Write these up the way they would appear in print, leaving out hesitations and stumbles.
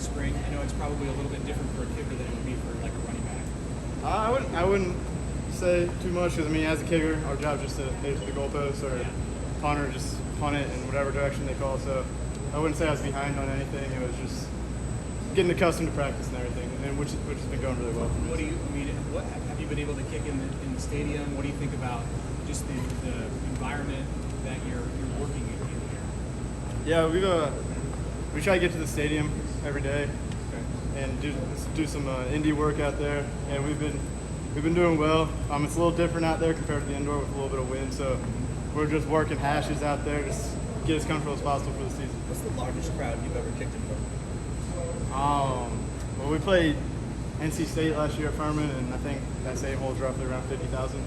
spring? I know it's probably a little bit different for a kicker than it would be for like a running back. I wouldn't say too much because, I mean, as a kicker, our job is just to hit it to the goalpost or punter, just punt it in whatever direction they call. So I wouldn't say I was behind on anything. It was just getting accustomed to practice and everything, and which has been going really well for me. What have you been able to kick in the stadium? What do you think about just the environment that you're working in here? Yeah, we try to get to the stadium every day and do some indie work out there, and we've been doing well. It's a little different out there compared to the indoor with a little bit of wind, so we're just working hashes out there, just get as comfortable as possible for the season. What's the largest crowd you've ever kicked in front of? Well, we played NC State last year at Furman, and I think that stadium holds roughly around 50,000.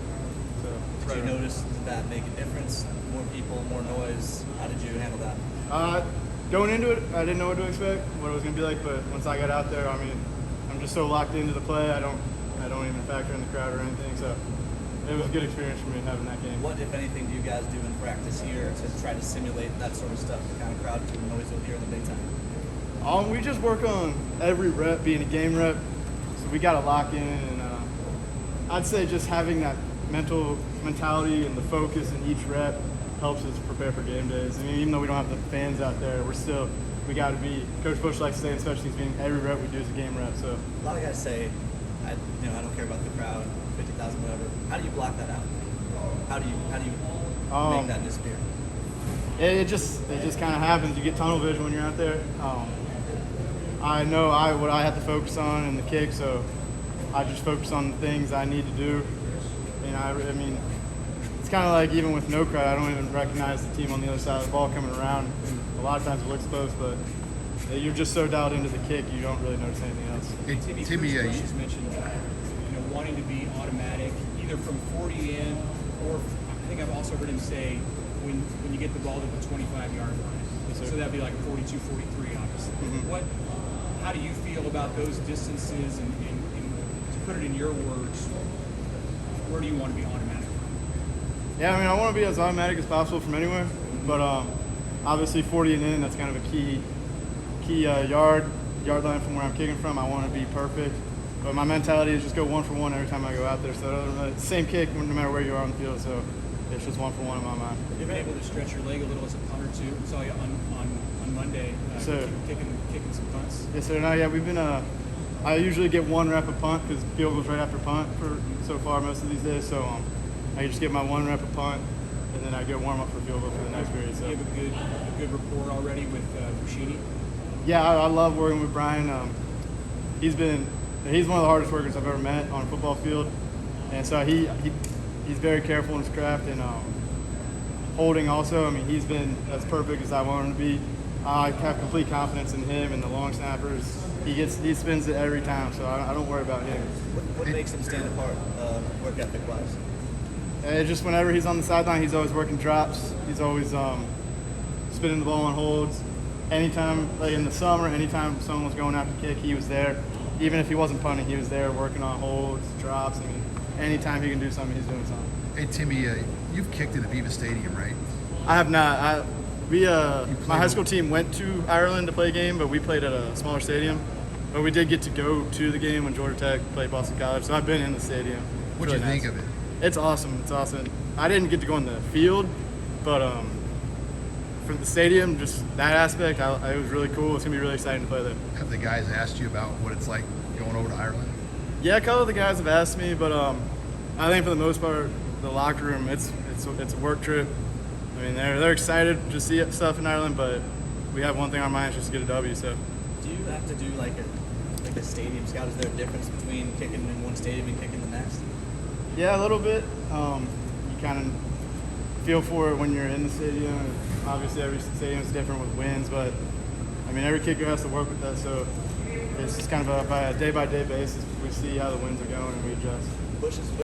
So Did you notice that make a difference? More people, more noise. How did you handle that? Going into it, I didn't know what to expect, what it was going to be like, but once I got out there, I mean, I'm just so locked into the play, I don't even factor in the crowd or anything, so it was a good experience for me having that game. What, if anything, do you guys do in practice here to try to simulate that sort of stuff, the kind of crowd and noise you'll hear in the big time? We just work on every rep being a game rep, so we got to lock in, and I'd say just having that mentality and the focus in each rep helps us prepare for game days. I mean, even though we don't have the fans out there, we got to be. Coach Bush likes to say in special teams meeting, every rep we do is a game rep. So a lot of guys say, I don't care about the crowd, 50,000, whatever. How do you block that out? How do you make that disappear? It just kind of happens. You get tunnel vision when you're out there. I know what I have to focus on in the kick, so I just focus on the things I need to do. And I mean, it's kind of like even with no crowd, I don't even recognize the team on the other side of the ball coming around. And a lot of times it looks close, but you're just so dialed into the kick, you don't really notice anything else. Hey, Timmy has mentioned wanting to be automatic, either from 40 in, or I think I've also heard him say when you get the ball to the 25-yard line. Yes, so that'd be like a 42, 43, obviously. Mm-hmm. How do you feel about those distances, and to put it in your words, where do you want to be automatic from? Yeah, I mean, I want to be as automatic as possible from anywhere, but obviously 40 and in, that's kind of a key yard line from where I'm kicking from. I want to be perfect, but my mentality is just go 1 for 1 every time I go out there. So same kick no matter where you are on the field. So it's just 1 for 1 in my mind. You've been able to stretch your leg a little as a punter too. I saw you on Monday kicking some punts. Yes, sir. No, yeah, we've been. I usually get 1 rep of punt because field goes right after punt for so far most of these days. So I just get my 1 rep of punt, and then I get warm up for field goal for the next period. So you have a good rapport already with Bushini? Yeah, I love working with Brian. He's one of the hardest workers I've ever met on a football field, and so he's very careful in his craft, and holding also. I mean, he's been as perfect as I want him to be. I have complete confidence in him and the long snappers. He spins it every time, so I don't worry about him. What makes him stand apart, work ethic wise? Just whenever he's on the sideline, he's always working drops. He's always spinning the ball on holds. Anytime, like in the summer, anytime someone was going after kick, he was there. Even if he wasn't punting, he was there working on holds, drops. I mean, anytime he can do something, he's doing something. Hey, Timmy, you've kicked in Aviva Stadium, right? I have not. My high school team went to Ireland to play a game, but we played at a smaller stadium. But we did get to go to the game when Georgia Tech played Boston College, so I've been in the stadium. What'd you think of it? It's awesome. It's awesome. I didn't get to go in the field, but for the stadium, just that aspect, it was really cool. It's going to be really exciting to play there. Have the guys asked you about what it's like going over to Ireland? Yeah, a couple of the guys have asked me, but I think for the most part, the locker room, it's a work trip. I mean, they're excited to see stuff in Ireland, but we have one thing on our mind, just to get a W. So, do you have to do like a stadium scout? Is there a difference between kicking in one stadium and kicking the next? Yeah, a little bit. You kind of feel for it when you're in the stadium. Obviously, every stadium is different with winds, but I mean, every kicker has to work with that. So it's just kind of by a day-by-day basis. We see how the winds are going and we adjust.